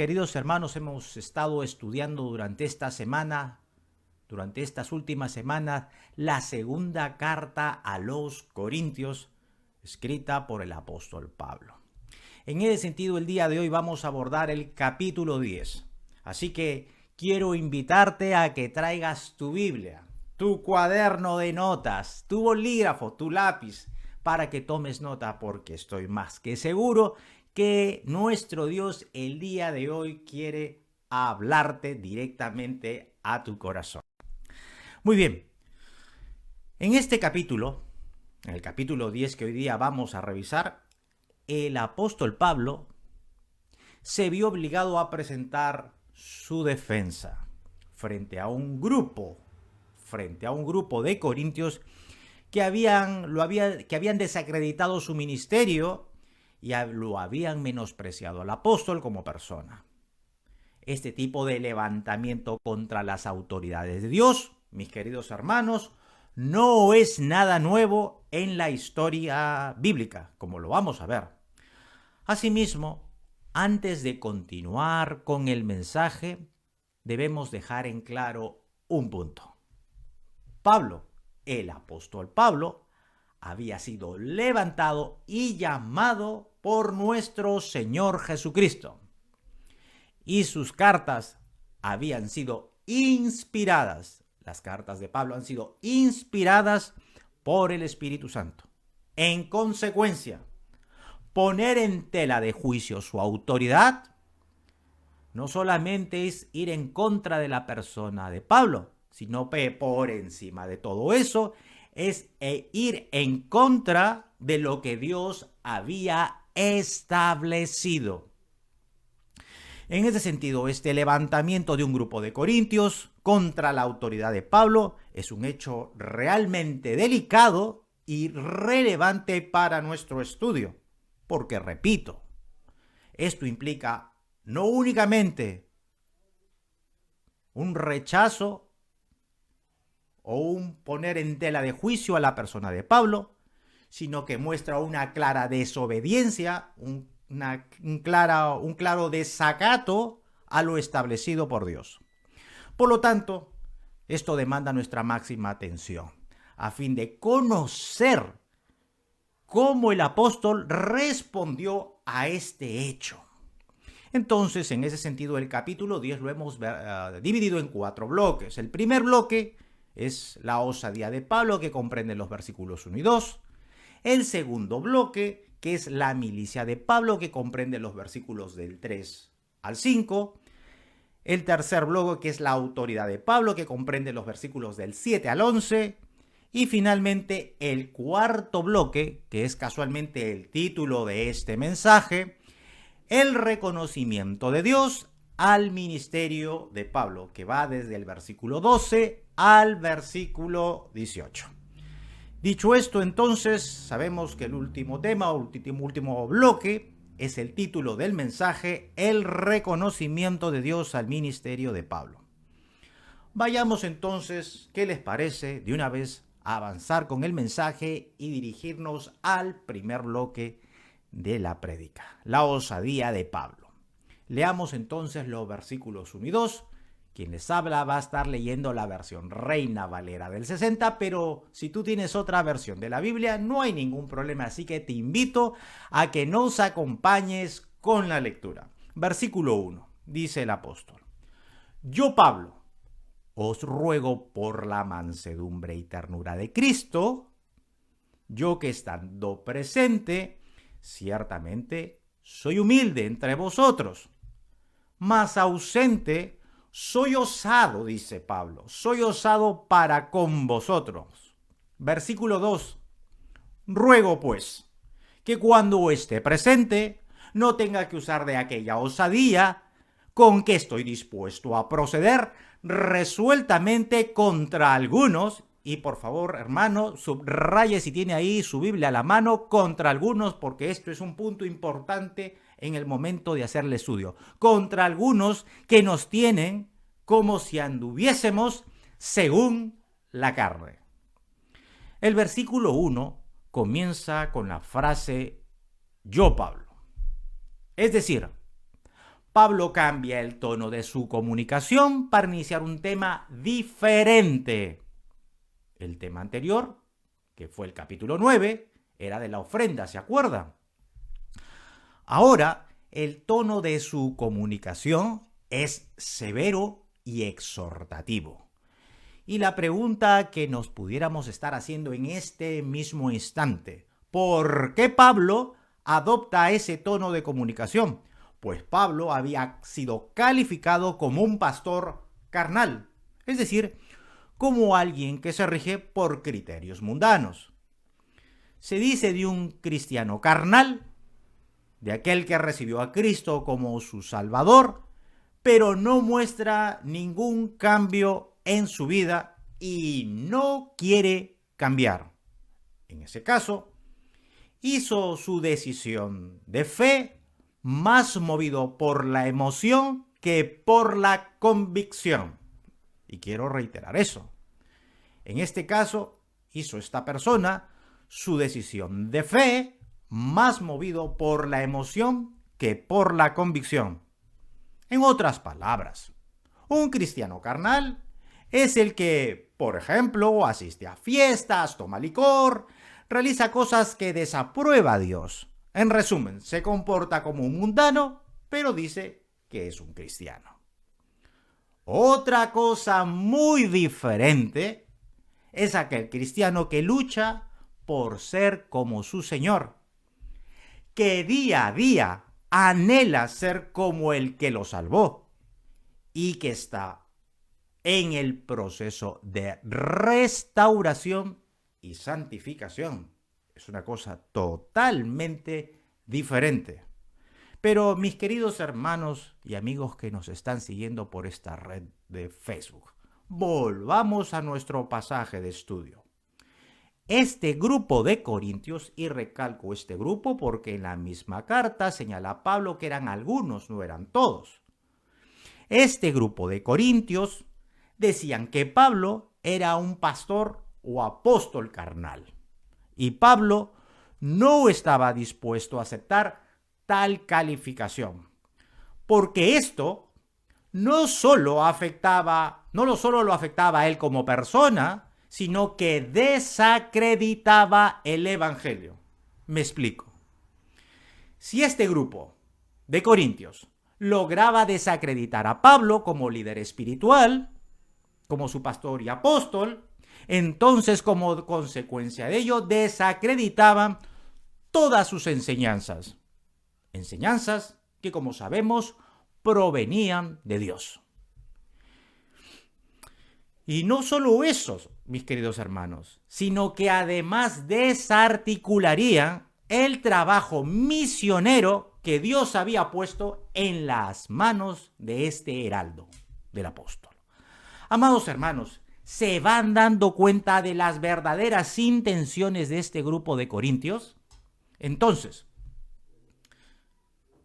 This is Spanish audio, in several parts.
queridos hermanos, hemos estado estudiando durante esta semana, durante estas últimas semanas, la segunda carta a los Corintios, escrita por el apóstol Pablo. En ese sentido, el día de hoy vamos a abordar el capítulo 10. Así que quiero invitarte a que traigas tu Biblia, tu cuaderno de notas, tu bolígrafo, tu lápiz, para que tomes nota, porque estoy más que seguro que nuestro Dios el día de hoy quiere hablarte directamente a tu corazón. Muy bien, en este capítulo, en el capítulo 10 que hoy día vamos a revisar, el apóstol Pablo se vio obligado a presentar su defensa frente a un grupo de corintios que habían desacreditado su ministerio y lo habían menospreciado al apóstol como persona. Este tipo de levantamiento contra las autoridades de Dios, mis queridos hermanos, no es nada nuevo en la historia bíblica, como lo vamos a ver. Asimismo, antes de continuar con el mensaje, debemos dejar en claro un punto. Pablo, el apóstol Pablo, había sido levantado y llamado por nuestro Señor Jesucristo. Y sus cartas habían sido inspiradas. Las cartas de Pablo han sido inspiradas por el Espíritu Santo. En consecuencia, poner en tela de juicio su autoridad no solamente es ir en contra de la persona de Pablo, sino que por encima de todo eso es ir en contra de lo que Dios había establecido. En ese sentido, este levantamiento de un grupo de corintios contra la autoridad de Pablo es un hecho realmente delicado y relevante para nuestro estudio, porque, repito, esto implica no únicamente un rechazo o un poner en tela de juicio a la persona de Pablo, sino que muestra una clara desobediencia, un claro desacato a lo establecido por Dios. Por lo tanto, esto demanda nuestra máxima atención, a fin de conocer cómo el apóstol respondió a este hecho. Entonces, en ese sentido, el capítulo 10 lo hemos dividido en 4 bloques. El primer bloque es la osadía de Pablo, que comprende los versículos 1 y 2. El segundo bloque, que es la milicia de Pablo, que comprende los versículos del 3 al 5. El tercer bloque, que es la autoridad de Pablo, que comprende los versículos del 7 al 11. Y finalmente, el cuarto bloque, que es casualmente el título de este mensaje, el reconocimiento de Dios al ministerio de Pablo, que va desde el versículo 12 al versículo 18. Dicho esto, entonces, sabemos que el último tema, último bloque, es el título del mensaje, el reconocimiento de Dios al ministerio de Pablo. Vayamos entonces, ¿qué les parece? De una vez a avanzar con el mensaje y dirigirnos al primer bloque de la prédica, la osadía de Pablo. Leamos entonces los versículos 1 y 2. Quien les habla va a estar leyendo la versión Reina Valera del 60, pero si tú tienes otra versión de la Biblia, no hay ningún problema, así que te invito a que nos acompañes con la lectura. Versículo 1, dice el apóstol: Yo, Pablo, os ruego por la mansedumbre y ternura de Cristo, yo que estando presente, ciertamente soy humilde entre vosotros, mas ausente soy osado, dice Pablo, soy osado para con vosotros. Versículo 2. Ruego, pues, que cuando esté presente no tenga que usar de aquella osadía con que estoy dispuesto a proceder resueltamente contra algunos, y por favor, hermano, subraye si tiene ahí su Biblia a la mano, contra algunos, porque esto es un punto importante en el momento de hacerle estudio, contra algunos que nos tienen como si anduviésemos según la carne. El versículo 1 comienza con la frase yo, Pablo. Es decir, Pablo cambia el tono de su comunicación para iniciar un tema diferente. El tema anterior, que fue el capítulo 9, era de la ofrenda, ¿se acuerdan? Ahora, el tono de su comunicación es severo y exhortativo. Y la pregunta que nos pudiéramos estar haciendo en este mismo instante, ¿por qué Pablo adopta ese tono de comunicación? Pues Pablo había sido calificado como un pastor carnal, es decir, como alguien que se rige por criterios mundanos. Se dice de un cristiano carnal, de aquel que recibió a Cristo como su Salvador, pero no muestra ningún cambio en su vida y no quiere cambiar. En ese caso, hizo su decisión de fe más movido por la emoción que por la convicción. Y quiero reiterar eso. En este caso, hizo esta persona su decisión de fe más movido por la emoción que por la convicción. En otras palabras, un cristiano carnal es el que, por ejemplo, asiste a fiestas, toma licor, realiza cosas que desaprueba a Dios. En resumen, se comporta como un mundano, pero dice que es un cristiano. Otra cosa muy diferente es aquel cristiano que lucha por ser como su Señor, que día a día anhela ser como el que lo salvó y que está en el proceso de restauración y santificación. Es una cosa totalmente diferente. Pero mis queridos hermanos y amigos que nos están siguiendo por esta red de Facebook, volvamos a nuestro pasaje de estudio. Este grupo de corintios, y recalco este grupo porque en la misma carta señala Pablo que eran algunos, no eran todos. Este grupo de corintios decían que Pablo era un pastor o apóstol carnal. Y Pablo no estaba dispuesto a aceptar tal calificación, porque esto no solo lo afectaba a él como persona, sino que desacreditaba el evangelio. Me explico. Si este grupo de corintios lograba desacreditar a Pablo como líder espiritual, como su pastor y apóstol, entonces como consecuencia de ello desacreditaban todas sus enseñanzas. Enseñanzas que, como sabemos, provenían de Dios. Y no solo eso, mis queridos hermanos, sino que además desarticularían el trabajo misionero que Dios había puesto en las manos de este heraldo del apóstol. Amados hermanos, ¿se van dando cuenta de las verdaderas intenciones de este grupo de corintios? Entonces,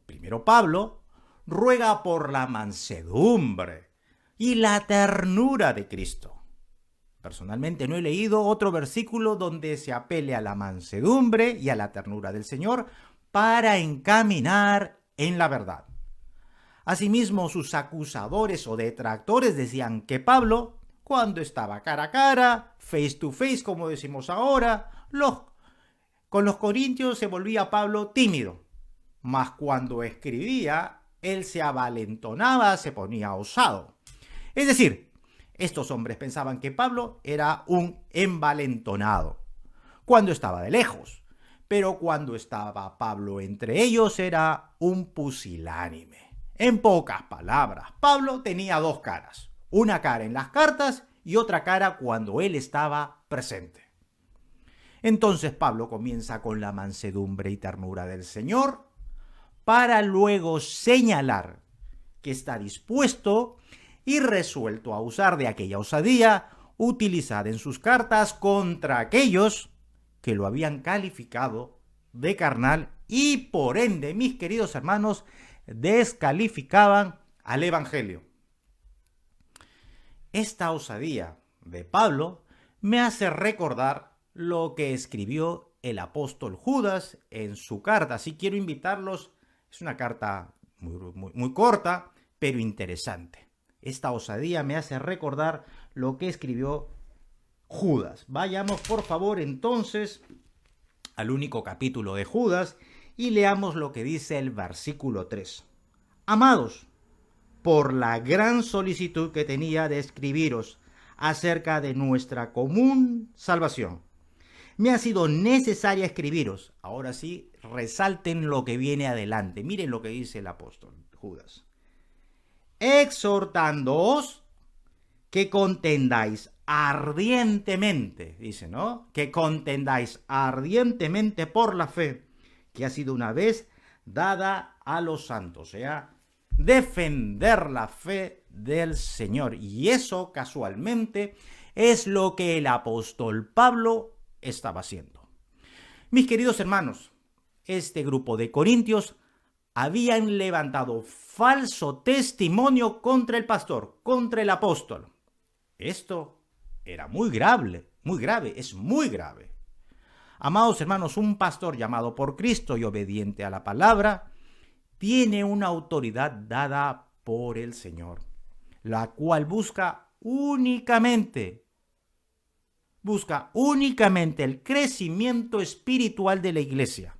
primero Pablo ruega por la mansedumbre y la ternura de Cristo. Personalmente no he leído otro versículo donde se apele a la mansedumbre y a la ternura del Señor para encaminar en la verdad. Asimismo, sus acusadores o detractores decían que Pablo, cuando estaba cara a cara, face to face, como decimos ahora, con los corintios se volvía Pablo tímido, mas cuando escribía, él se avalentonaba, se ponía osado. Es decir, estos hombres pensaban que Pablo era un envalentonado cuando estaba de lejos, pero cuando estaba Pablo entre ellos era un pusilánime. En pocas palabras, Pablo tenía dos caras, una cara en las cartas y otra cara cuando él estaba presente. Entonces Pablo comienza con la mansedumbre y ternura del Señor para luego señalar que está dispuesto y resuelto a usar de aquella osadía utilizada en sus cartas contra aquellos que lo habían calificado de carnal y por ende, mis queridos hermanos, descalificaban al evangelio. Esta osadía de Pablo me hace recordar lo que escribió el apóstol Judas en su carta. Así quiero invitarlos, es una carta muy corta, pero interesante. Esta osadía me hace recordar lo que escribió Judas. Vayamos por favor entonces al único capítulo de Judas y leamos lo que dice el versículo 3. Amados, por la gran solicitud que tenía de escribiros acerca de nuestra común salvación, me ha sido necesaria escribiros. Ahora sí, resalten lo que viene adelante. Miren lo que dice el apóstol Judas. Exhortándoos que contendáis ardientemente, dice, ¿no? Que contendáis ardientemente por la fe que ha sido una vez dada a los santos. O sea, defender la fe del Señor. Y eso, casualmente, es lo que el apóstol Pablo estaba haciendo. Mis queridos hermanos, este grupo de corintios habían levantado falso testimonio contra el pastor, contra el apóstol. Esto era muy grave, es muy grave. Amados hermanos, un pastor llamado por Cristo y obediente a la palabra tiene una autoridad dada por el Señor, la cual busca únicamente el crecimiento espiritual de la iglesia.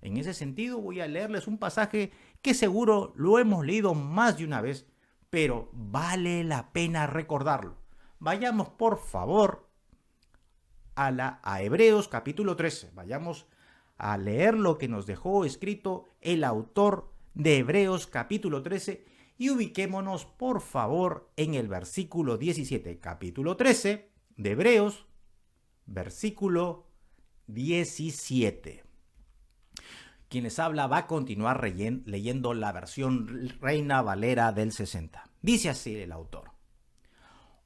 En ese sentido voy a leerles un pasaje que seguro lo hemos leído más de una vez, pero vale la pena recordarlo. Vayamos por favor a Hebreos capítulo 13. Vayamos a leer lo que nos dejó escrito el autor de Hebreos capítulo 13 y ubiquémonos por favor en el versículo 17. Capítulo 13 de Hebreos, versículo 17. Quien les habla va a continuar leyendo la versión Reina Valera del 60. Dice así el autor.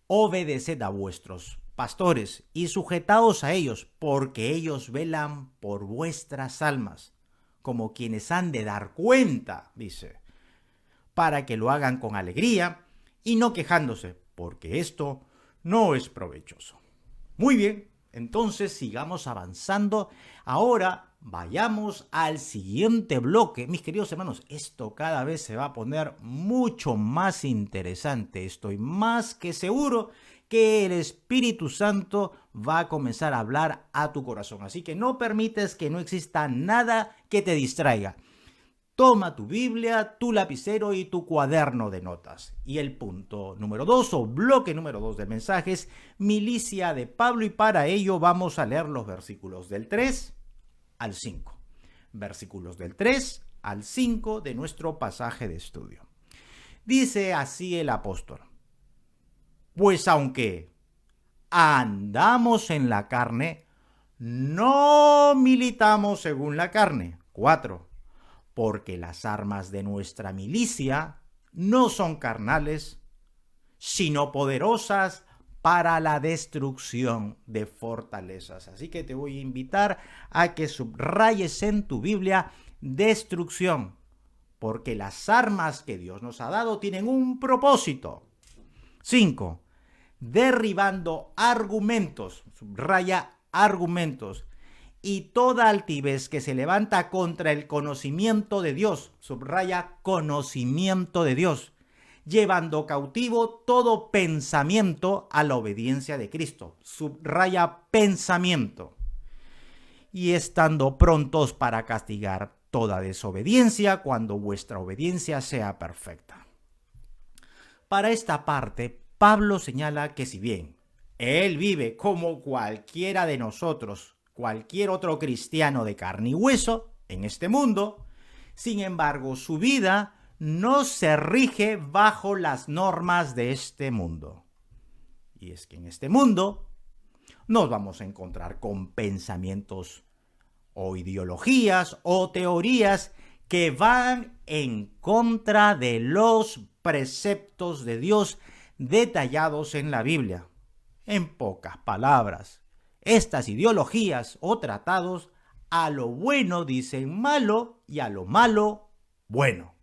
Obedeced a vuestros pastores y sujetaos a ellos, porque ellos velan por vuestras almas, como quienes han de dar cuenta, dice, para que lo hagan con alegría y no quejándose, porque esto no es provechoso. Muy bien, entonces sigamos avanzando. Ahora vayamos al siguiente bloque. Mis queridos hermanos, esto cada vez se va a poner mucho más interesante. Estoy más que seguro que el Espíritu Santo va a comenzar a hablar a tu corazón. Así que no permites que no exista nada que te distraiga. Toma tu Biblia, tu lapicero y tu cuaderno de notas. Y el punto número 2 o bloque número 2 del mensaje es milicia de Pablo, y para ello vamos a leer los versículos del 3 al 5. Versículos del 3 al 5 de nuestro pasaje de estudio. Dice así el apóstol. Pues aunque andamos en la carne, no militamos según la carne. 4. Porque las armas de nuestra milicia no son carnales, sino poderosas para la destrucción de fortalezas. Así que te voy a invitar a que subrayes en tu Biblia destrucción, porque las armas que Dios nos ha dado tienen un propósito. 5. Derribando argumentos, subraya argumentos, y toda altivez que se levanta contra el conocimiento de Dios, subraya conocimiento de Dios, llevando cautivo todo pensamiento a la obediencia de Cristo, subraya pensamiento, y estando prontos para castigar toda desobediencia cuando vuestra obediencia sea perfecta. Para esta parte, Pablo señala que si bien él vive como cualquiera de nosotros, cualquier otro cristiano de carne y hueso en este mundo, sin embargo, su vida no se rige bajo las normas de este mundo. Y es que en este mundo nos vamos a encontrar con pensamientos o ideologías o teorías que van en contra de los preceptos de Dios detallados en la Biblia. En pocas palabras, estas ideologías o tratados a lo bueno dicen malo y a lo malo bueno.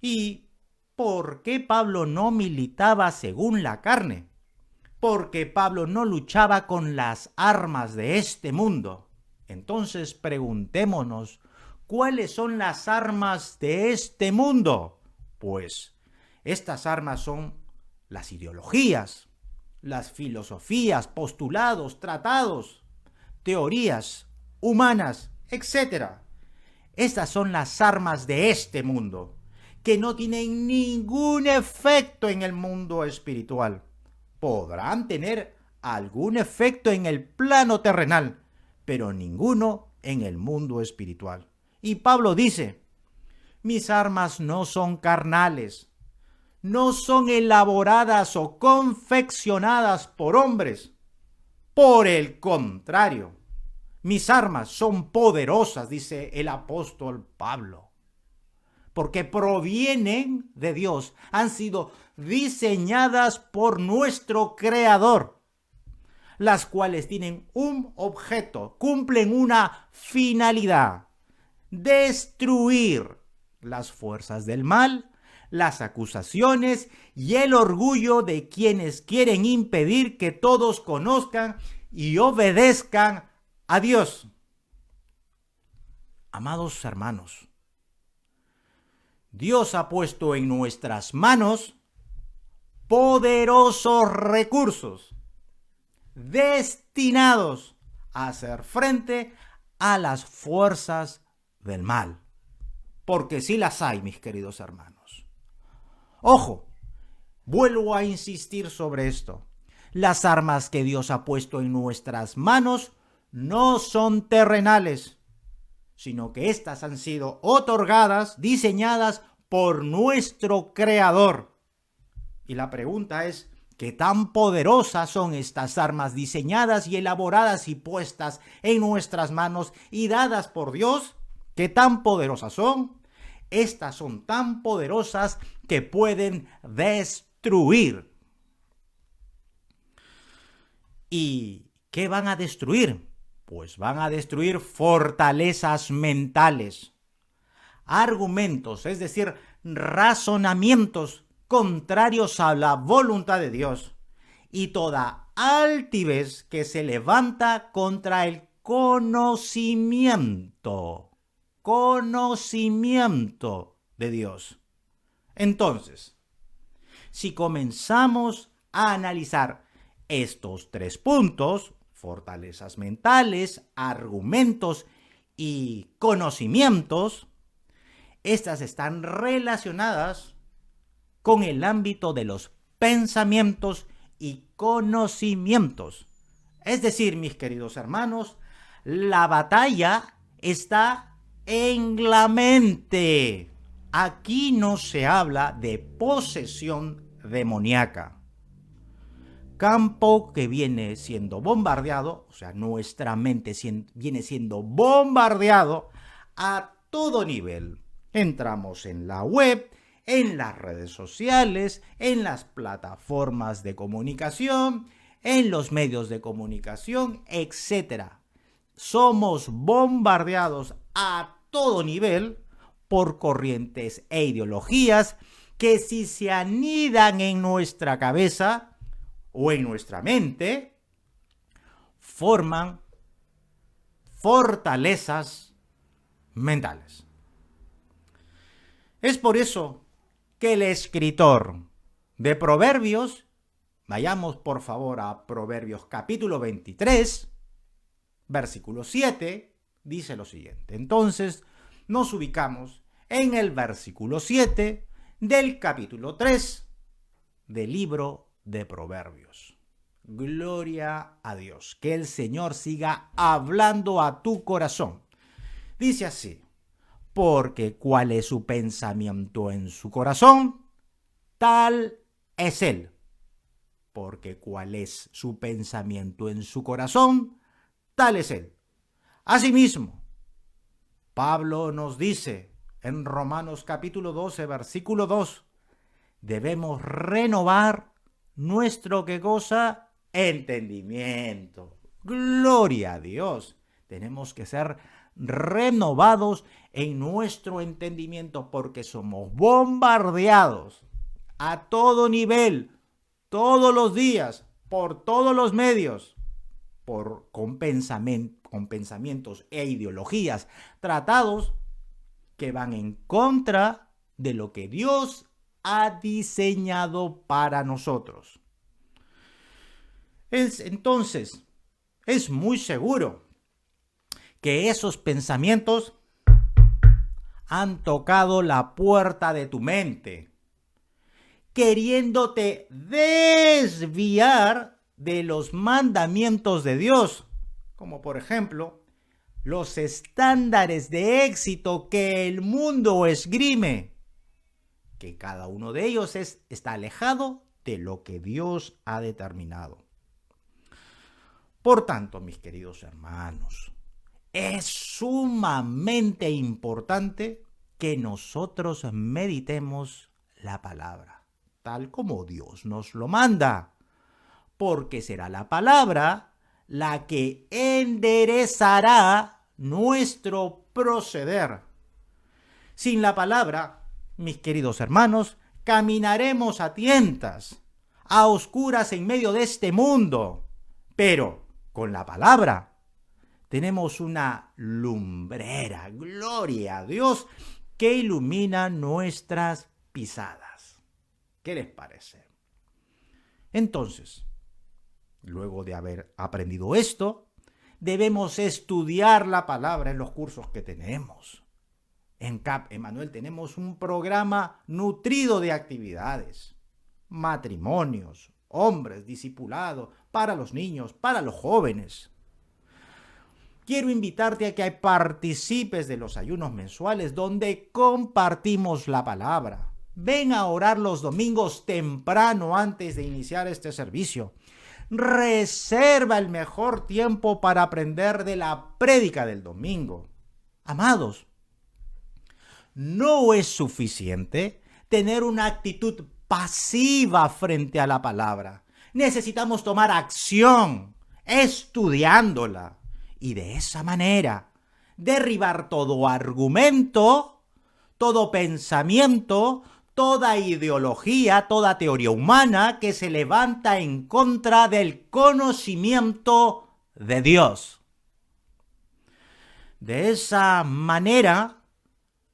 ¿Y por qué Pablo no militaba según la carne? Porque Pablo no luchaba con las armas de este mundo. Entonces preguntémonos, ¿Cuáles son las armas de este mundo? Pues estas armas son las ideologías, las filosofías, postulados, tratados, teorías humanas, etc. Estas son las armas de este mundo, que no tienen ningún efecto en el mundo espiritual. Podrán tener algún efecto en el plano terrenal, pero ninguno en el mundo espiritual. Y Pablo dice, mis armas no son carnales, no son elaboradas o confeccionadas por hombres. Por el contrario, mis armas son poderosas, dice el apóstol Pablo, porque provienen de Dios, han sido diseñadas por nuestro Creador, las cuales tienen un objeto, cumplen una finalidad: destruir las fuerzas del mal, las acusaciones y el orgullo de quienes quieren impedir que todos conozcan y obedezcan a Dios. Amados hermanos, Dios ha puesto en nuestras manos poderosos recursos destinados a hacer frente a las fuerzas del mal. Porque sí las hay, mis queridos hermanos. Ojo, vuelvo a insistir sobre esto. Las armas que Dios ha puesto en nuestras manos no son terrenales, sino que éstas han sido otorgadas, diseñadas por nuestro Creador. Y la pregunta es, ¿qué tan poderosas son estas armas diseñadas y elaboradas y puestas en nuestras manos y dadas por Dios? ¿Qué tan poderosas son? Estas son tan poderosas que pueden destruir. ¿Y qué van a destruir? Pues van a destruir fortalezas mentales, argumentos, es decir, razonamientos contrarios a la voluntad de Dios, y toda altivez que se levanta contra el conocimiento de Dios. Entonces, si comenzamos a analizar estos tres puntos, fortalezas mentales, argumentos y conocimientos, estas están relacionadas con el ámbito de los pensamientos y conocimientos. Es decir, mis queridos hermanos, la batalla está en la mente. Aquí no se habla de posesión demoníaca. Campo que viene siendo bombardeado, o sea, nuestra mente viene siendo bombardeado a todo nivel. Entramos en la web, en las redes sociales, en las plataformas de comunicación, en los medios de comunicación, etc. Somos bombardeados a todo nivel por corrientes e ideologías que, si se anidan en nuestra cabeza o en nuestra mente, forman fortalezas mentales. Es por eso que el escritor de Proverbios, vayamos por favor a Proverbios capítulo 23, versículo 7, dice lo siguiente. Entonces nos ubicamos en el versículo 7 del capítulo 3 del libro de Proverbios. Gloria a Dios. Que el Señor siga hablando a tu corazón. Dice así: porque cuál es su pensamiento en su corazón, tal es él. Porque cuál es su pensamiento en su corazón, tal es él. Asimismo, Pablo nos dice en Romanos capítulo 12, versículo 2, debemos renovar nuestro, ¿qué cosa? Entendimiento. Gloria a Dios. Tenemos que ser renovados en nuestro entendimiento porque somos bombardeados a todo nivel, todos los días, por todos los medios, con pensamientos e ideologías, tratados que van en contra de lo que Dios ha diseñado para nosotros. Entonces, es muy seguro que esos pensamientos han tocado la puerta de tu mente, queriéndote desviar de los mandamientos de Dios, como por ejemplo, los estándares de éxito que el mundo esgrime, que cada uno de ellos está alejado de lo que Dios ha determinado. Por tanto, mis queridos hermanos, es sumamente importante que nosotros meditemos la palabra, tal como Dios nos lo manda, porque será la palabra la que enderezará nuestro proceder. Sin la palabra, mis queridos hermanos, caminaremos a tientas, a oscuras en medio de este mundo, pero con la palabra tenemos una lumbrera, gloria a Dios, que ilumina nuestras pisadas. ¿Qué les parece? Entonces, luego de haber aprendido esto, debemos estudiar la palabra en los cursos que tenemos. En CAP Emanuel tenemos un programa nutrido de actividades, matrimonios, hombres, discipulado, para los niños, para los jóvenes. Quiero invitarte a que participes de los ayunos mensuales donde compartimos la palabra. Ven a orar los domingos temprano antes de iniciar este servicio. Reserva el mejor tiempo para aprender de la prédica del domingo. Amados, no es suficiente tener una actitud pasiva frente a la palabra. Necesitamos tomar acción, estudiándola, y de esa manera derribar todo argumento, todo pensamiento, toda ideología, toda teoría humana que se levanta en contra del conocimiento de Dios. De esa manera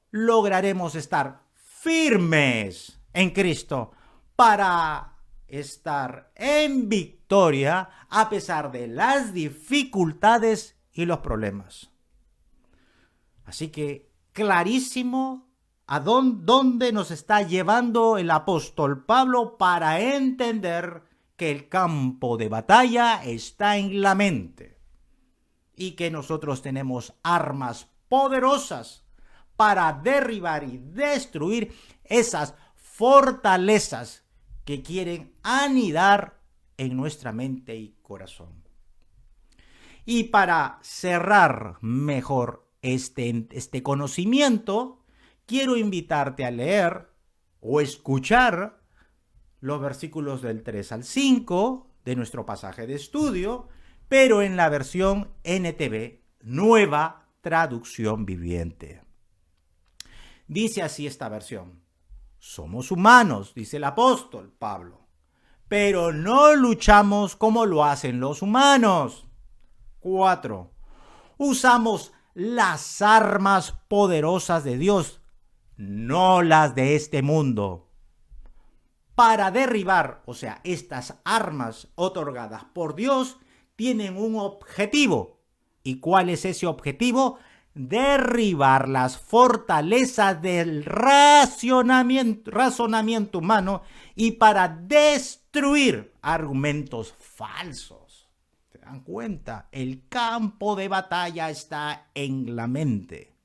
lograremos estar firmes en Cristo para estar en victoria a pesar de las dificultades y los problemas. Así que clarísimo a dónde nos está llevando el apóstol Pablo para entender que el campo de batalla está en la mente y que nosotros tenemos armas poderosas para derribar y destruir esas fortalezas que quieren anidar en nuestra mente y corazón. Y para cerrar mejor este conocimiento, quiero invitarte a leer o escuchar los versículos del 3 al 5 de nuestro pasaje de estudio, pero en la versión NTV, Nueva Traducción Viviente. Dice así esta versión: somos humanos, dice el apóstol Pablo, pero no luchamos como lo hacen los humanos. 4. Usamos las armas poderosas de Dios, no las de este mundo, para derribar, o sea, estas armas otorgadas por Dios tienen un objetivo. ¿Y cuál es ese objetivo? Derribar las fortalezas del razonamiento humano y para destruir argumentos falsos. ¿Se dan cuenta? El campo de batalla está en la mente.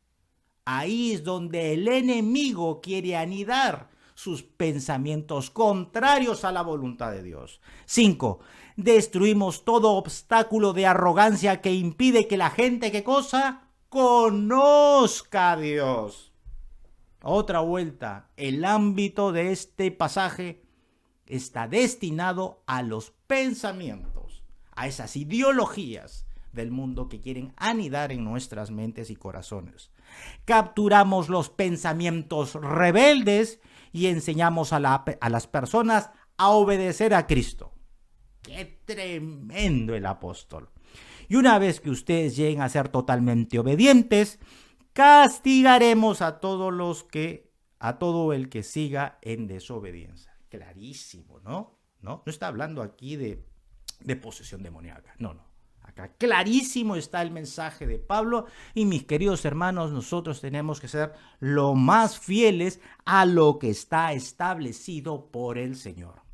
Ahí es donde el enemigo quiere anidar sus pensamientos contrarios a la voluntad de Dios. 5. Destruimos todo obstáculo de arrogancia que impide que la gente, ¿qué cosa? Conozca a Dios. Otra vuelta, el ámbito de este pasaje está destinado a los pensamientos, a esas ideologías del mundo que quieren anidar en nuestras mentes y corazones. Capturamos los pensamientos rebeldes y enseñamos a las personas a obedecer a Cristo. ¡Qué tremendo el apóstol! Y una vez que ustedes lleguen a ser totalmente obedientes, castigaremos a todo el que siga en desobediencia. Clarísimo, ¿no? No está hablando aquí de posesión demoníaca. No. Acá clarísimo está el mensaje de Pablo, y mis queridos hermanos, nosotros tenemos que ser lo más fieles a lo que está establecido por el Señor.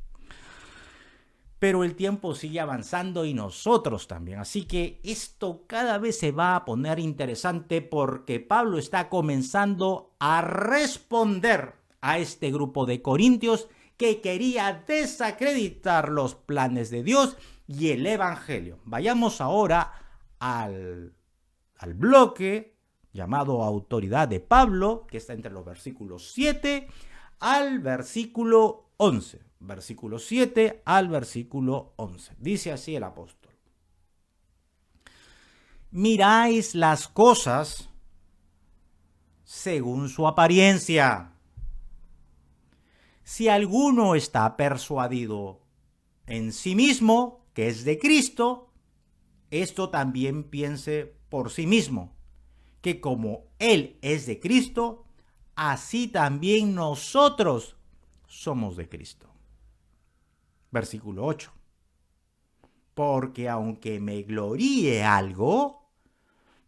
Pero el tiempo sigue avanzando y nosotros también. Así que esto cada vez se va a poner interesante, porque Pablo está comenzando a responder a este grupo de corintios que quería desacreditar los planes de Dios y el Evangelio. Vayamos ahora al bloque llamado autoridad de Pablo, que está entre los versículos 7 al versículo 11. Versículo 7 al versículo 11. Dice así el apóstol: miráis las cosas según su apariencia. Si alguno está persuadido en sí mismo que es de Cristo, esto también piense por sí mismo, que como Él es de Cristo, así también nosotros somos de Cristo. Versículo 8. Porque aunque me gloríe algo,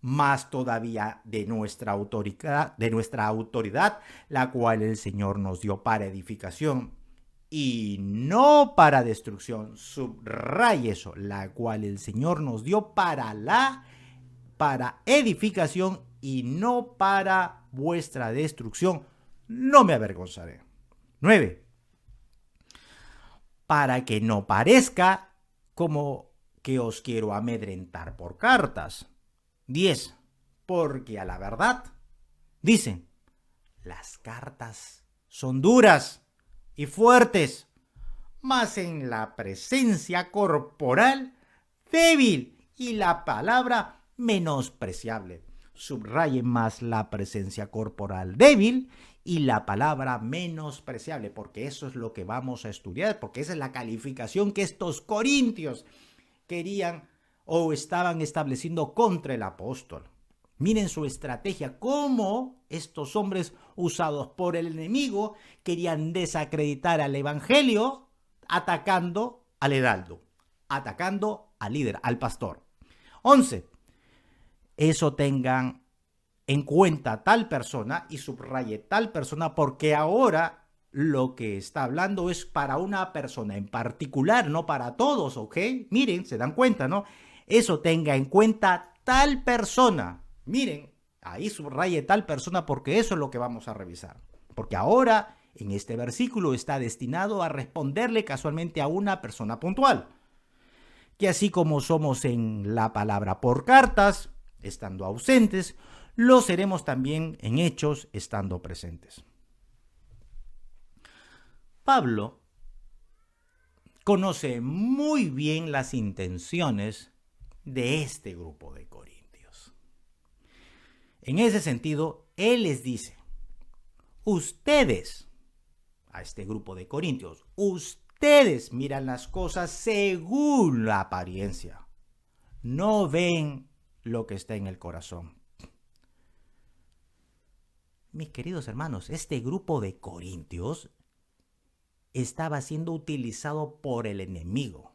más todavía de nuestra autoridad, la cual el Señor nos dio para edificación y no para destrucción. Subraye eso, la cual el Señor nos dio para edificación y no para vuestra destrucción. No me avergonzaré. 9. Para que no parezca como que os quiero amedrentar por cartas. 10. Porque a la verdad, dicen, las cartas son duras y fuertes, mas en la presencia corporal débil, y la palabra menospreciable. Subraye más la presencia corporal débil y la palabra menospreciable, porque eso es lo que vamos a estudiar, porque esa es la calificación que estos corintios querían o estaban estableciendo contra el apóstol. Miren su estrategia, cómo estos hombres usados por el enemigo querían desacreditar al evangelio, atacando al heraldo, atacando al líder, al pastor. 11. Eso tengan en cuenta tal persona, y subraye tal persona, porque ahora lo que está hablando es para una persona en particular, no para todos, ¿ok? Miren, se dan cuenta, ¿no? Eso tenga en cuenta tal persona. Miren, ahí subraye tal persona, porque eso es lo que vamos a revisar. Porque ahora, en este versículo, está destinado a responderle casualmente a una persona puntual. Que así como somos en la palabra por cartas, estando ausentes, lo seremos también en hechos, estando presentes. Pablo conoce muy bien las intenciones de este grupo de corintios. En ese sentido, él les dice, ustedes, a este grupo de corintios, ustedes miran las cosas según la apariencia, no ven lo que está en el corazón. Mis queridos hermanos, este grupo de corintios estaba siendo utilizado por el enemigo.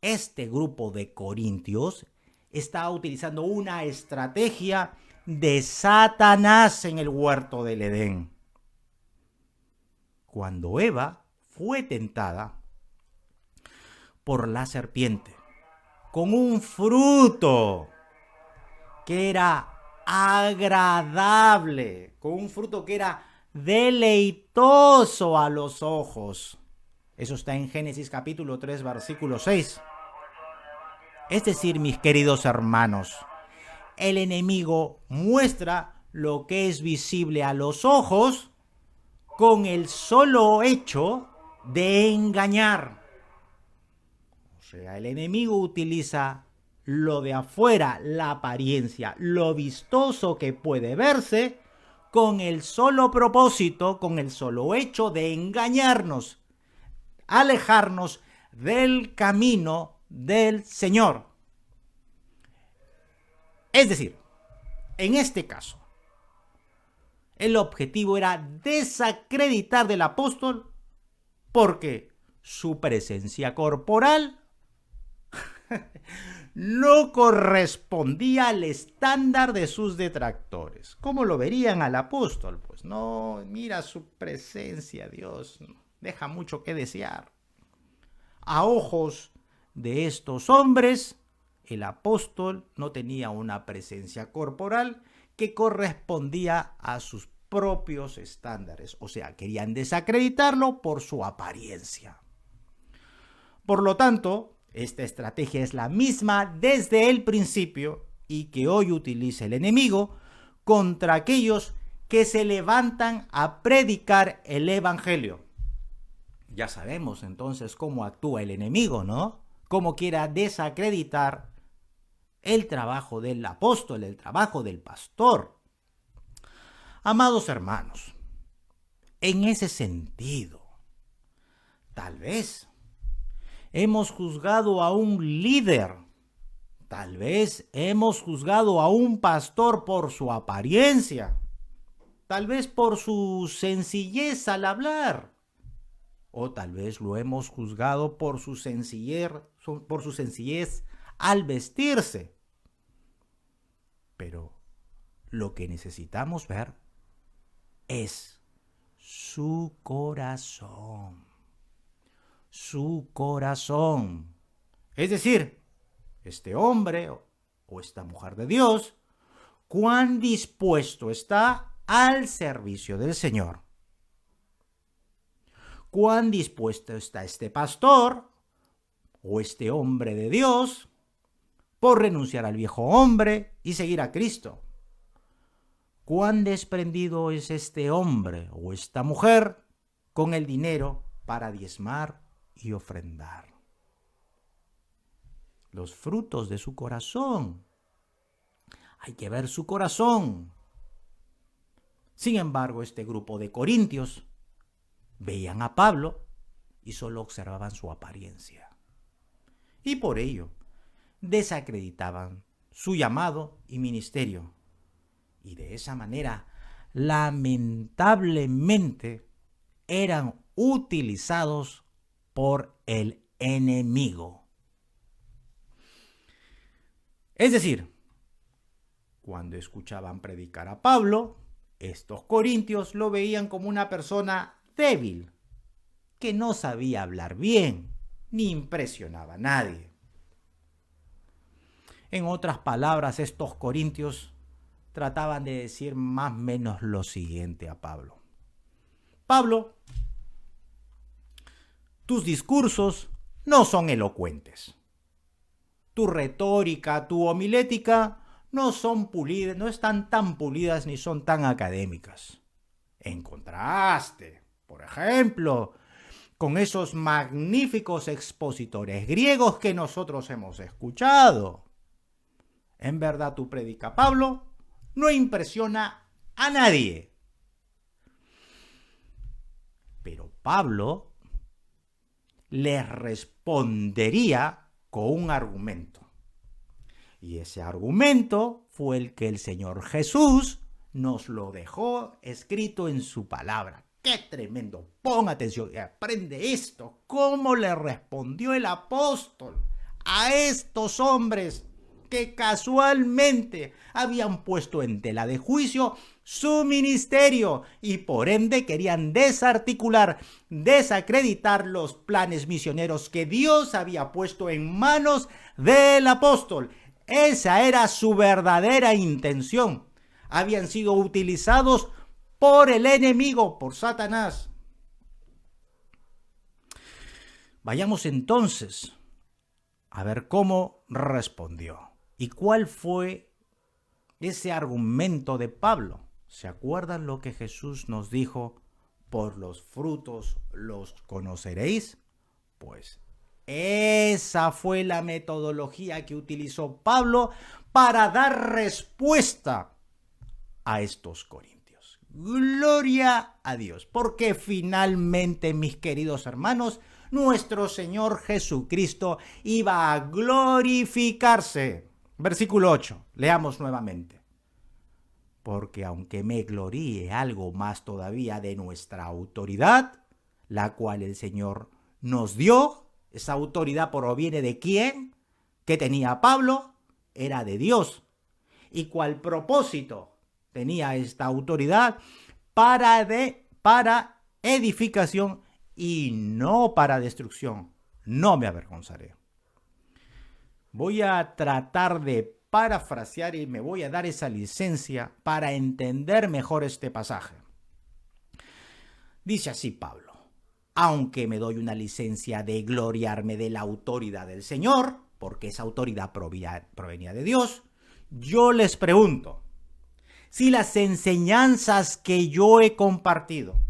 Este grupo de corintios estaba utilizando una estrategia de Satanás en el huerto del Edén. Cuando Eva fue tentada por la serpiente con un fruto que era agradable, con un fruto que era deleitoso a los ojos. Eso está en Génesis capítulo 3, versículo 6. Es decir, mis queridos hermanos, el enemigo muestra lo que es visible a los ojos con el solo hecho de engañar. O sea, el enemigo utiliza lo de afuera, la apariencia, lo vistoso que puede verse, con el solo propósito, con el solo hecho de engañarnos, alejarnos del camino del Señor. Es decir, En este caso, el objetivo era desacreditar del apóstol porque su presencia corporal no correspondía al estándar de sus detractores. ¿Cómo lo verían al apóstol? Pues no, mira su presencia, Dios, deja mucho que desear. A ojos de estos hombres, el apóstol no tenía una presencia corporal que correspondía a sus propios estándares. O sea, querían desacreditarlo por su apariencia. Por lo tanto, esta estrategia es la misma desde el principio y que hoy utiliza el enemigo contra aquellos que se levantan a predicar el evangelio. Ya sabemos entonces cómo actúa el enemigo, ¿no? Cómo quiera desacreditar el trabajo del apóstol, el trabajo del pastor. Amados hermanos, en ese sentido, tal vez hemos juzgado a un líder, tal vez hemos juzgado a un pastor por su apariencia, tal vez por su sencillez al hablar, o tal vez lo hemos juzgado por su sencillez al vestirse. Pero lo que necesitamos ver es su corazón. Su corazón. Es decir, este hombre o esta mujer de Dios, cuán dispuesto está al servicio del Señor. Cuán dispuesto está este pastor o este hombre de Dios por renunciar al viejo hombre y seguir a Cristo. Cuán desprendido es este hombre o esta mujer con el dinero para diezmar y ofrendar. Los frutos de su corazón. Hay que ver su corazón. Sin embargo, este grupo de corintios veían a Pablo y solo observaban su apariencia. Y por ello, desacreditaban su llamado y ministerio. Y de esa manera, lamentablemente, eran utilizados por el enemigo. Es decir, cuando escuchaban predicar a Pablo, estos corintios lo veían como una persona débil, que no sabía hablar bien, ni impresionaba a nadie. En otras palabras, estos corintios trataban de decir más o menos lo siguiente a Pablo. Pablo, tus discursos no son elocuentes. Tu retórica, tu homilética no son pulidas, no están tan pulidas ni son tan académicas. En contraste, por ejemplo, con esos magníficos expositores griegos que nosotros hemos escuchado. En verdad, tu prédica, Pablo, no impresiona a nadie. Pero Pablo les respondería con un argumento. Y ese argumento fue el que el Señor Jesús nos lo dejó escrito en su palabra. ¡Qué tremendo! Pon atención y aprende esto. ¿Cómo le respondió el apóstol a estos hombres que casualmente habían puesto en tela de juicio su ministerio y por ende querían desarticular, desacreditar los planes misioneros que Dios había puesto en manos del apóstol? Esa era su verdadera intención. Habían sido utilizados por el enemigo, por Satanás. Vayamos entonces a ver cómo respondió. ¿Y cuál fue ese argumento de Pablo? ¿Se acuerdan lo que Jesús nos dijo? Por los frutos los conoceréis. Pues esa fue la metodología que utilizó Pablo para dar respuesta a estos corintios. Gloria a Dios, porque finalmente, mis queridos hermanos, nuestro Señor Jesucristo iba a glorificarse. Versículo 8, leamos nuevamente. porque aunque me gloríe algo más todavía de nuestra autoridad, la cual el Señor nos dio, esa autoridad proviene de quién, que tenía Pablo, era de Dios. ¿Y cuál propósito tenía esta autoridad? Para edificación y no para destrucción. No me avergonzaré. Voy a tratar de parafrasear y me voy a dar esa licencia para entender mejor este pasaje. Dice así Pablo: aunque me doy una licencia de gloriarme de la autoridad del Señor, porque esa autoridad provenía de Dios, yo les pregunto, si las enseñanzas que yo he compartido,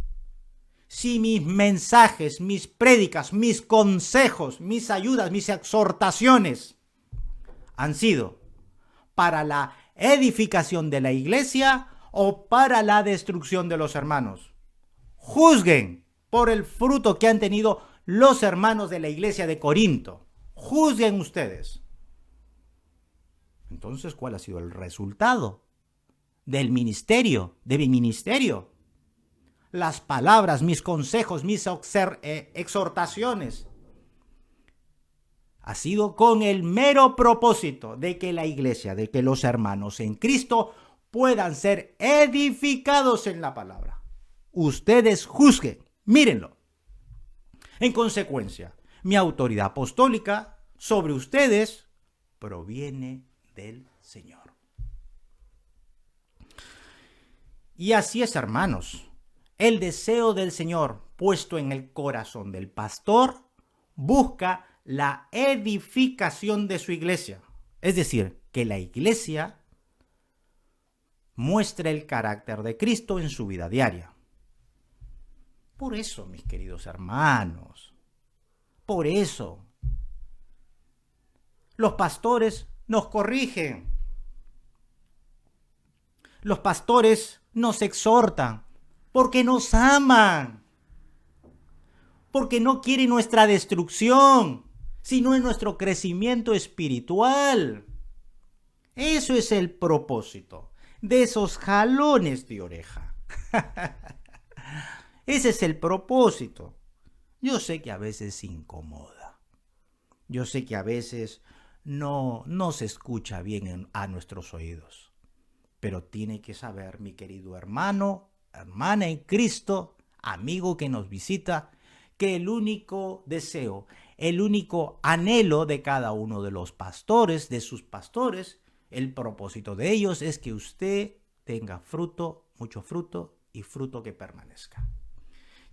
si mis mensajes, mis prédicas, mis consejos, mis ayudas, mis exhortaciones han sido para la edificación de la iglesia o para la destrucción de los hermanos, juzguen por el fruto que han tenido los hermanos de la iglesia de Corinto. Juzguen ustedes. Entonces, ¿cuál ha sido el resultado del ministerio, de mi ministerio? Las palabras, mis consejos, mis exhortaciones ha sido con el mero propósito de que la iglesia, de que los hermanos en Cristo puedan ser edificados en la palabra. Ustedes juzguen, mírenlo. En consecuencia, mi autoridad apostólica sobre ustedes proviene del Señor. Y así es, hermanos. El deseo del Señor puesto en el corazón del pastor busca la edificación de su iglesia. Es decir, que la iglesia muestre el carácter de Cristo en su vida diaria. Por eso, mis queridos hermanos, por eso, los pastores nos corrigen. Los pastores nos exhortan porque nos aman, porque no quieren nuestra destrucción, sino en nuestro crecimiento espiritual. Eso es el propósito de esos jalones de oreja. Ese es el propósito. Yo sé que a veces incomoda. Yo sé que a veces no se escucha bien a nuestros oídos. Pero tiene que saber, mi querido hermano, hermana en Cristo, amigo que nos visita, que el único deseo, el único anhelo de cada uno de los pastores, de sus pastores, el propósito de ellos es que usted tenga fruto, mucho fruto y fruto que permanezca.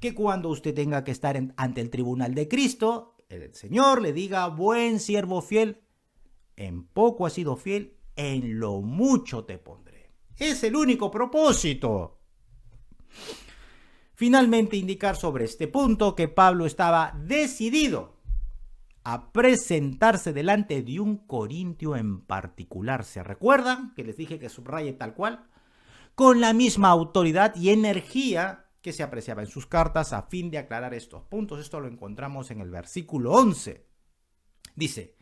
Que cuando usted tenga que estar ante el tribunal de Cristo, el Señor le diga: buen siervo fiel, en poco has sido fiel, en lo mucho te pondré. Es el único propósito. Finalmente, indicar sobre este punto que Pablo estaba decidido a presentarse delante de un corintio en particular. ¿Se recuerdan que les dije que subraye tal cual? Con la misma autoridad y energía que se apreciaba en sus cartas a fin de aclarar estos puntos. Esto lo encontramos en el versículo 11. Dice: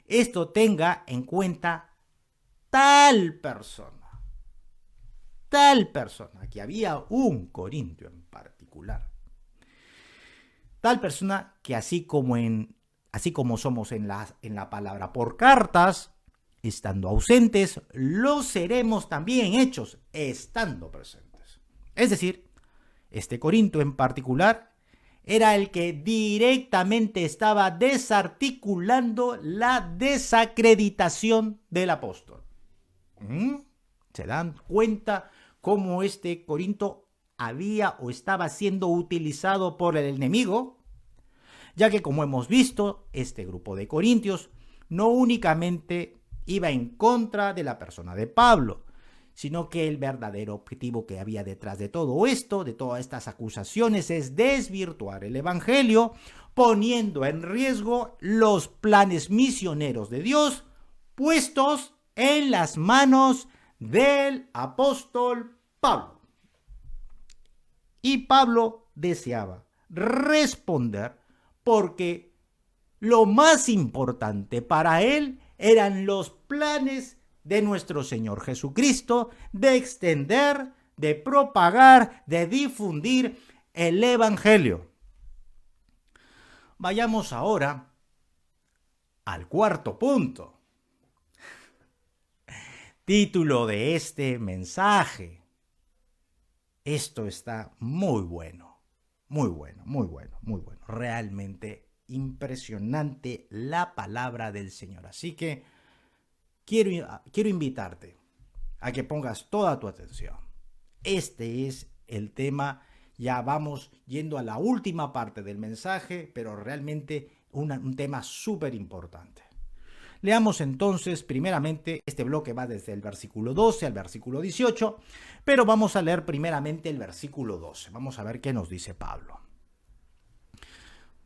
esto tenga en cuenta tal persona, que había un corintio en particular. Tal persona que así como somos en la palabra por cartas, estando ausentes, lo seremos también en hechos, estando presentes. Es decir, este Corinto en particular era el que directamente estaba desarticulando la desacreditación del apóstol. ¿Se dan cuenta cómo este Corinto había o estaba siendo utilizado por el enemigo? Ya que, como hemos visto, este grupo de corintios no únicamente iba en contra de la persona de Pablo, sino que el verdadero objetivo que había detrás de todo esto, de todas estas acusaciones, es desvirtuar el evangelio, poniendo en riesgo los planes misioneros de Dios puestos en las manos del apóstol Pablo. Y Pablo deseaba responder porque lo más importante para él eran los planes de nuestro Señor Jesucristo, de extender, de propagar, de difundir el Evangelio. Vayamos ahora al cuarto punto. Título de este mensaje. Esto está muy bueno, muy bueno, muy bueno, muy bueno. Realmente impresionante la palabra del Señor. Así que quiero invitarte a que pongas toda tu atención. Este es el tema. Ya vamos yendo a la última parte del mensaje, pero realmente un tema súper importante. Leamos entonces, primeramente, este bloque va desde el versículo 12 al versículo 18, pero vamos a leer primeramente el versículo 12. Vamos a ver qué nos dice Pablo.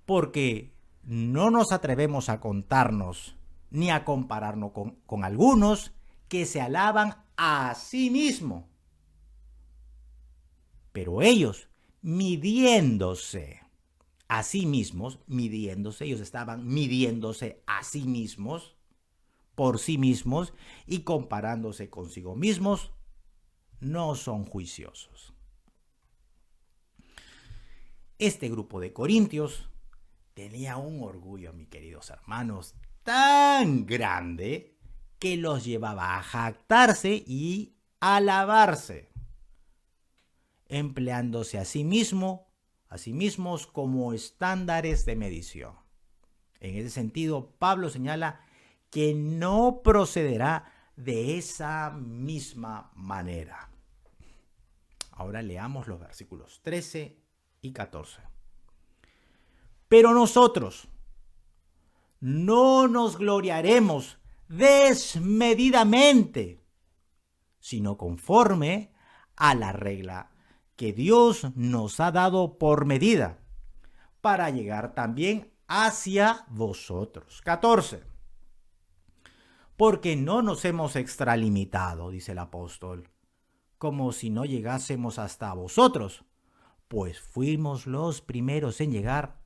Porque no nos atrevemos a contarnos ni a compararnos con algunos que se alaban a sí mismos. Pero ellos, midiéndose a sí mismos, ellos estaban midiéndose a sí mismos, por sí mismos y comparándose consigo mismos, no son juiciosos. Este grupo de corintios tenía un orgullo, mis queridos hermanos, tan grande que los llevaba a jactarse y alabarse, empleándose a sí mismos como estándares de medición. En ese sentido, Pablo señala que no procederá de esa misma manera. Ahora leamos los versículos 13 y 14. Pero nosotros no nos gloriaremos desmedidamente, sino conforme a la regla que Dios nos ha dado por medida, para llegar también hacia vosotros. 14. Porque no nos hemos extralimitado, dice el apóstol, como si no llegásemos hasta vosotros, pues fuimos los primeros en llegar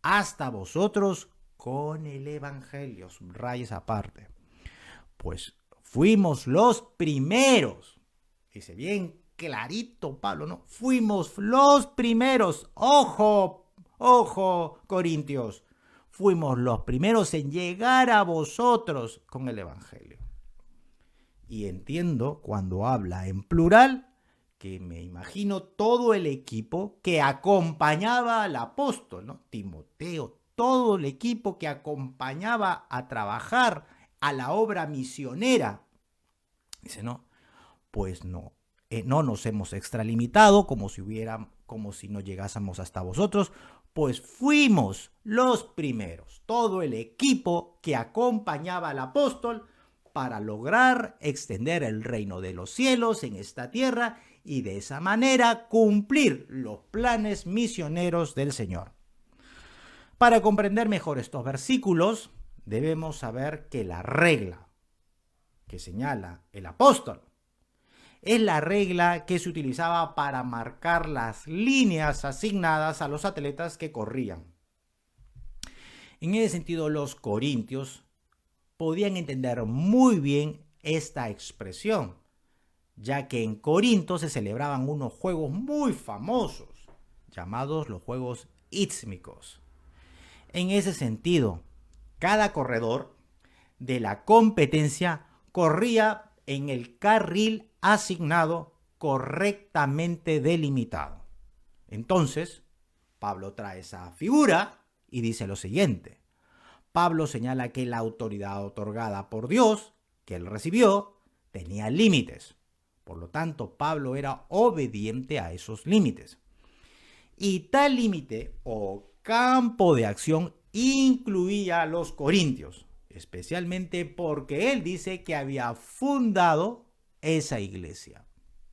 hasta vosotros con el Evangelio. Subraya esa parte. Pues fuimos los primeros. Dice bien clarito Pablo, ¿no? Fuimos los primeros. Ojo, Corintios. Fuimos los primeros en llegar a vosotros con el Evangelio. Y entiendo cuando habla en plural, que me imagino todo el equipo que acompañaba al apóstol, ¿no? Timoteo, todo el equipo que acompañaba a trabajar a la obra misionera. Dice, no, pues no nos hemos extralimitado como si no llegásemos hasta vosotros, pues fuimos los primeros, todo el equipo que acompañaba al apóstol para lograr extender el reino de los cielos en esta tierra y de esa manera cumplir los planes misioneros del Señor. Para comprender mejor estos versículos, debemos saber que la regla que señala el apóstol es la regla que se utilizaba para marcar las líneas asignadas a los atletas que corrían. En ese sentido, los corintios podían entender muy bien esta expresión, ya que en Corinto se celebraban unos juegos muy famosos, llamados los Juegos Ístmicos. En ese sentido, cada corredor de la competencia corría en el carril asignado correctamente delimitado. Entonces, Pablo trae esa figura y dice lo siguiente. Pablo señala que la autoridad otorgada por Dios, que él recibió, tenía límites. Por lo tanto, Pablo era obediente a esos límites. Y tal límite o campo de acción incluía a los corintios, especialmente porque él dice que había fundado esa iglesia.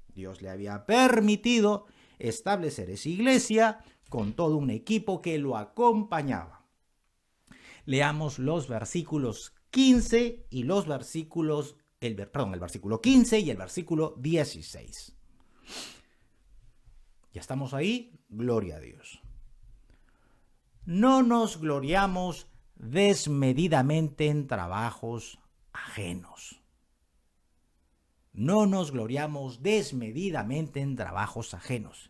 Dios le había permitido establecer esa iglesia con todo un equipo que lo acompañaba. Leamos los versículos 15 y el versículo 15 y el versículo 16. ¿Ya estamos ahí? Gloria a Dios. No nos gloriamos desmedidamente en trabajos ajenos. no nos gloriamos desmedidamente en trabajos ajenos,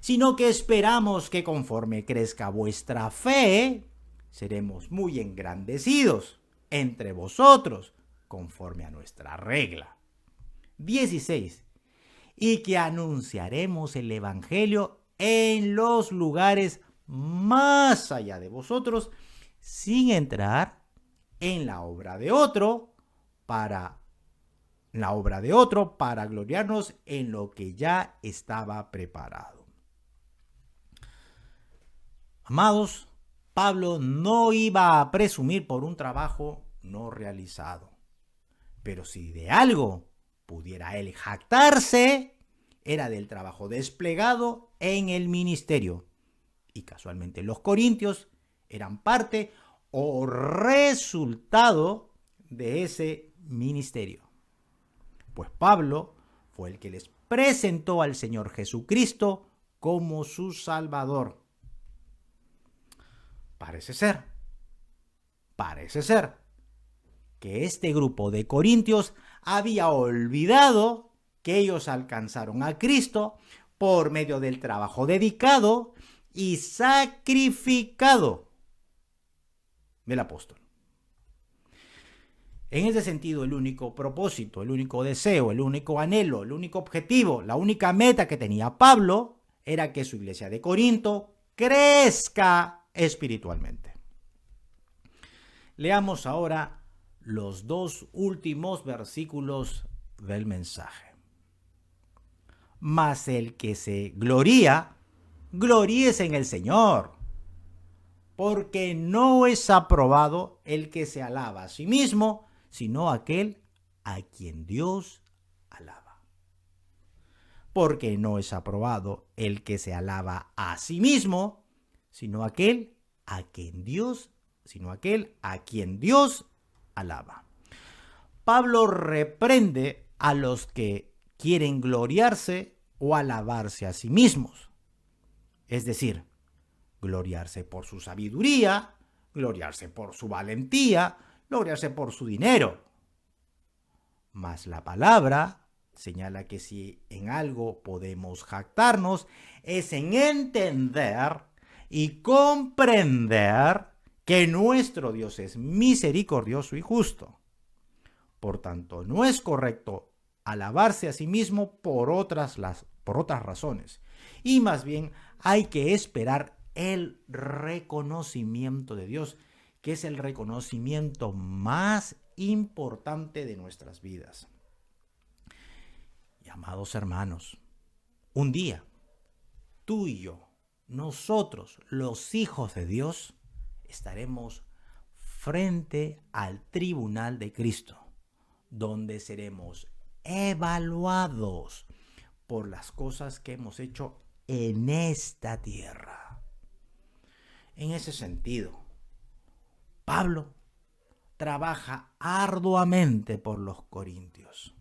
sino que esperamos que conforme crezca vuestra fe, seremos muy engrandecidos entre vosotros, conforme a nuestra regla. 16. Y que anunciaremos el Evangelio en los lugares más allá de vosotros, sin entrar en la obra de otro para gloriarnos en lo que ya estaba preparado. Amados, Pablo no iba a presumir por un trabajo no realizado, pero si de algo pudiera él jactarse, era del trabajo desplegado en el ministerio. Y casualmente los corintios eran parte o resultado de ese ministerio. Pues Pablo fue el que les presentó al Señor Jesucristo como su Salvador. Parece ser que este grupo de corintios había olvidado que ellos alcanzaron a Cristo por medio del trabajo dedicado y sacrificado del apóstol. En ese sentido, el único propósito, el único deseo, el único anhelo, el único objetivo, la única meta que tenía Pablo era que su iglesia de Corinto crezca espiritualmente. Leamos ahora los dos últimos versículos del mensaje. Mas el que se gloría, gloríese en el Señor, porque no es aprobado el que se alaba a sí mismo, sino aquel a quien Dios alaba. Porque no es aprobado el que se alaba a sí mismo, sino aquel a quien Dios alaba. Pablo reprende a los que quieren gloriarse o alabarse a sí mismos. Es decir, gloriarse por su sabiduría, gloriarse por su valentía, gloriarse por su dinero. Mas la palabra señala que si en algo podemos jactarnos es en entender y comprender que nuestro Dios es misericordioso y justo. Por tanto, no es correcto alabarse a sí mismo por otras razones. Y más bien hay que esperar el reconocimiento de Dios, que es el reconocimiento más importante de nuestras vidas. Y amados hermanos, un día, tú y yo, nosotros, los hijos de Dios, estaremos frente al tribunal de Cristo, donde seremos evaluados por las cosas que hemos hecho en esta tierra. En ese sentido, Pablo trabaja arduamente por los corintios.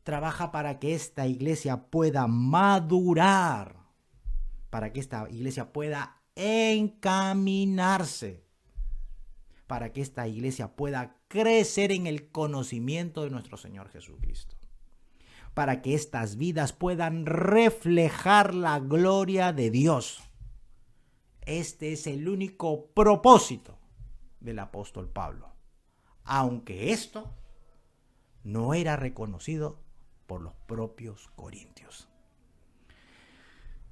Trabaja para que esta iglesia pueda madurar, para que esta iglesia pueda encaminarse, para que esta iglesia pueda crecer en el conocimiento de nuestro Señor Jesucristo, para que estas vidas puedan reflejar la gloria de Dios. Este es el único propósito del apóstol Pablo, aunque esto no era reconocido por los propios corintios.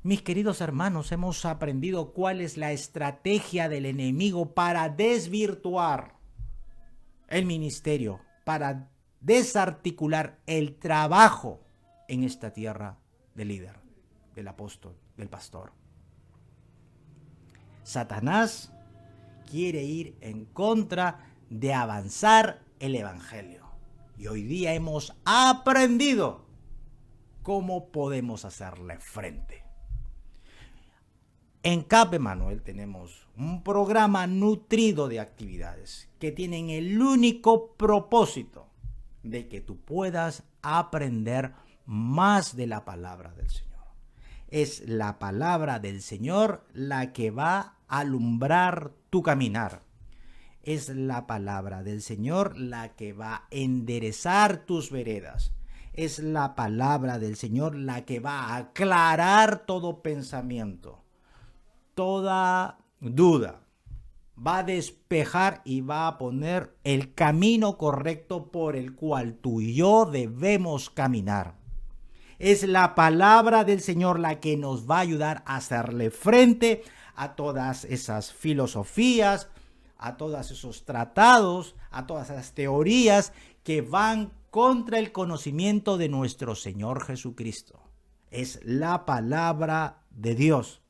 Mis queridos hermanos, hemos aprendido cuál es la estrategia del enemigo para desvirtuar el ministerio, para desarticular el trabajo en esta tierra del líder, del apóstol, del pastor. Satanás quiere ir en contra de avanzar el evangelio. Y hoy día hemos aprendido cómo podemos hacerle frente. En CAP Emanuel tenemos un programa nutrido de actividades que tienen el único propósito de que tú puedas aprender más de la palabra del Señor. Es la palabra del Señor la que va a alumbrar tu caminar. Es la palabra del Señor la que va a enderezar tus veredas. Es la palabra del Señor la que va a aclarar todo pensamiento, toda duda. Va a despejar y va a poner el camino correcto por el cual tú y yo debemos caminar. Es la palabra del Señor la que nos va a ayudar a hacerle frente a todas esas filosofías, a todos esos tratados, a todas esas teorías que van contra el conocimiento de nuestro Señor Jesucristo. Es la palabra de Dios.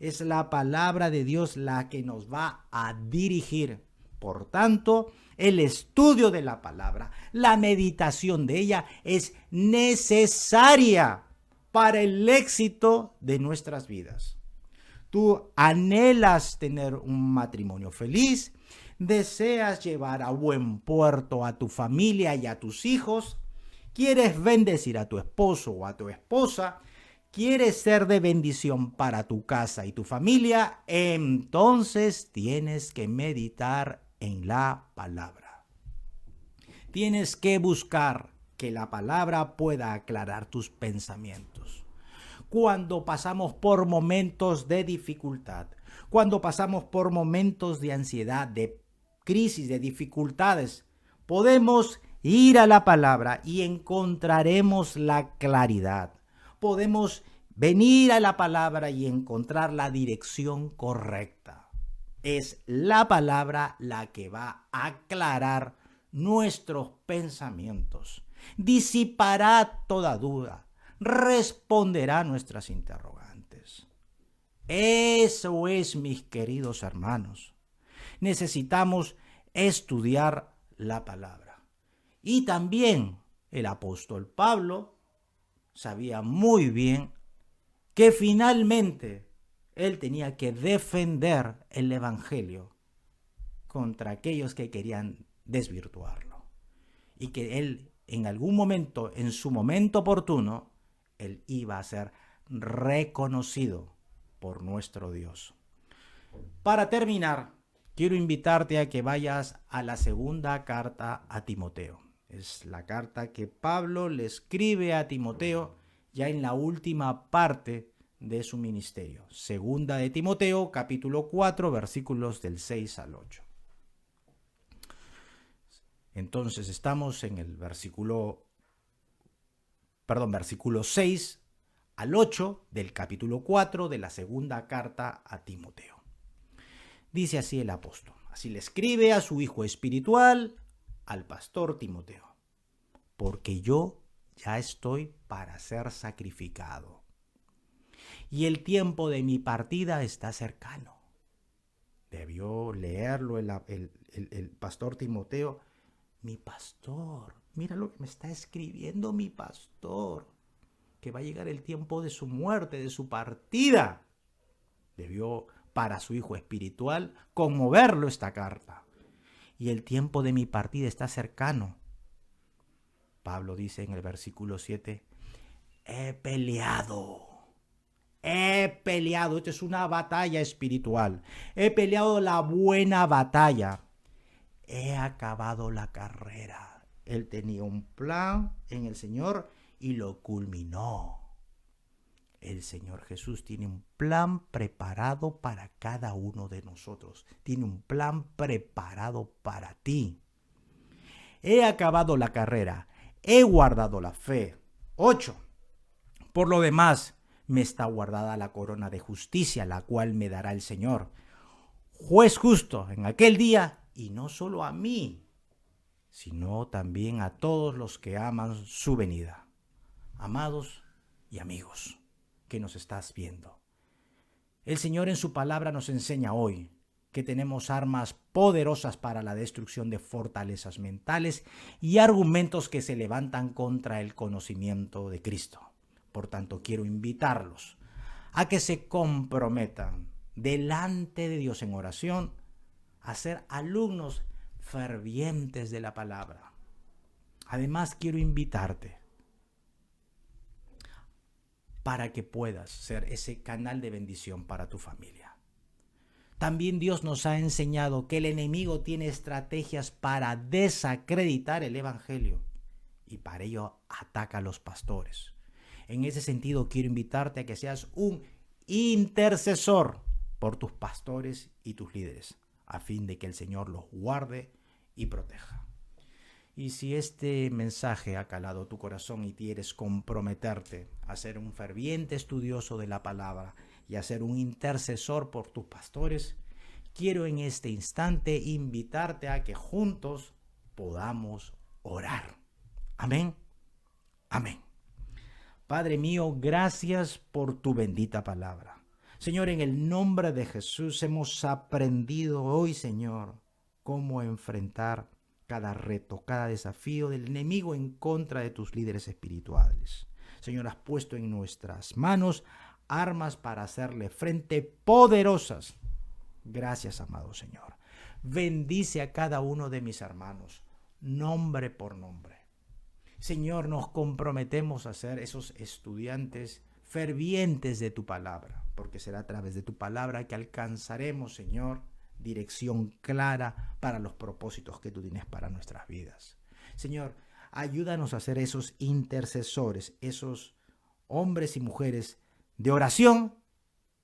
Es la palabra de Dios la que nos va a dirigir. Por tanto, el estudio de la palabra, la meditación de ella es necesaria para el éxito de nuestras vidas. Tú anhelas tener un matrimonio feliz, deseas llevar a buen puerto a tu familia y a tus hijos, quieres bendecir a tu esposo o a tu esposa, quieres ser de bendición para tu casa y tu familia, entonces tienes que meditar en la palabra. Tienes que buscar que la palabra pueda aclarar tus pensamientos. Cuando pasamos por momentos de dificultad, cuando pasamos por momentos de ansiedad, de crisis, de dificultades, podemos ir a la palabra y encontraremos la claridad. Podemos venir a la palabra y encontrar la dirección correcta. Es la palabra la que va a aclarar nuestros pensamientos, disipará toda duda, responderá nuestras interrogantes. Eso es, mis queridos hermanos. Necesitamos estudiar la palabra. Y también el apóstol Pablo sabía muy bien que finalmente él tenía que defender el evangelio contra aquellos que querían desvirtuarlo. Y que él en algún momento, en su momento oportuno, él iba a ser reconocido por nuestro Dios. Para terminar, quiero invitarte a que vayas a la segunda carta a Timoteo. Es la carta que Pablo le escribe a Timoteo ya en la última parte de su ministerio. Segunda de Timoteo, capítulo 4, versículos del 6 al 8. Entonces estamos en el versículo 6 al 8 del capítulo 4 de la segunda carta a Timoteo. Dice así el apóstol. Así le escribe a su hijo espiritual, al pastor Timoteo. Porque yo ya estoy para ser sacrificado. Y el tiempo de mi partida está cercano. Debió leerlo el pastor Timoteo. Mi pastor, mira lo que me está escribiendo mi pastor, que va a llegar el tiempo de su muerte, de su partida. Debió para su hijo espiritual conmoverlo esta carta. Y el tiempo de mi partida está cercano. Pablo dice en el versículo 7, he peleado. Esto es una batalla espiritual. He peleado la buena batalla. He acabado la carrera. Él tenía un plan en el Señor y lo culminó. El Señor Jesús tiene un plan preparado para cada uno de nosotros. Tiene un plan preparado para ti. He acabado la carrera. He guardado la fe. 8. Por lo demás, me está guardada la corona de justicia, la cual me dará el Señor, juez justo, en aquel día, y no solo a mí, sino también a todos los que aman su venida. Amados y amigos que nos estás viendo, el Señor en su palabra nos enseña hoy que tenemos armas poderosas para la destrucción de fortalezas mentales y argumentos que se levantan contra el conocimiento de Cristo. Por tanto, quiero invitarlos a que se comprometan delante de Dios en oración a ser alumnos fervientes de la palabra. Además, quiero invitarte para que puedas ser ese canal de bendición para tu familia. También Dios nos ha enseñado que el enemigo tiene estrategias para desacreditar el evangelio y para ello ataca a los pastores. En ese sentido, quiero invitarte a que seas un intercesor por tus pastores y tus líderes, a fin de que el Señor los guarde y proteja. Y si este mensaje ha calado tu corazón y quieres comprometerte a ser un ferviente estudioso de la palabra y a ser un intercesor por tus pastores, quiero en este instante invitarte a que juntos podamos orar. Amén. Amén. Padre mío, gracias por tu bendita palabra. Señor, en el nombre de Jesús hemos aprendido hoy, Señor, cómo enfrentar cada reto, cada desafío del enemigo en contra de tus líderes espirituales. Señor, has puesto en nuestras manos armas para hacerle frente poderosas. Gracias, amado Señor. Bendice a cada uno de mis hermanos, nombre por nombre. Señor, nos comprometemos a ser esos estudiantes fervientes de tu palabra, porque será a través de tu palabra que alcanzaremos, Señor, dirección clara para los propósitos que tú tienes para nuestras vidas. Señor, ayúdanos a ser esos intercesores, esos hombres y mujeres de oración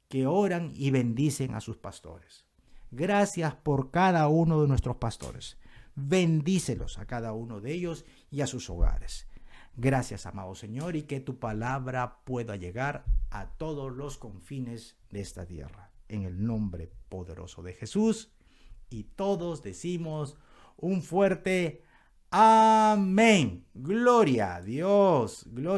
que oran y bendicen a sus pastores. Gracias por cada uno de nuestros pastores. Bendícelos a cada uno de ellos y a sus hogares. Gracias, amado Señor, y que tu palabra pueda llegar a todos los confines de esta tierra. En el nombre poderoso de Jesús. Y todos decimos un fuerte amén. Gloria a Dios. Gloria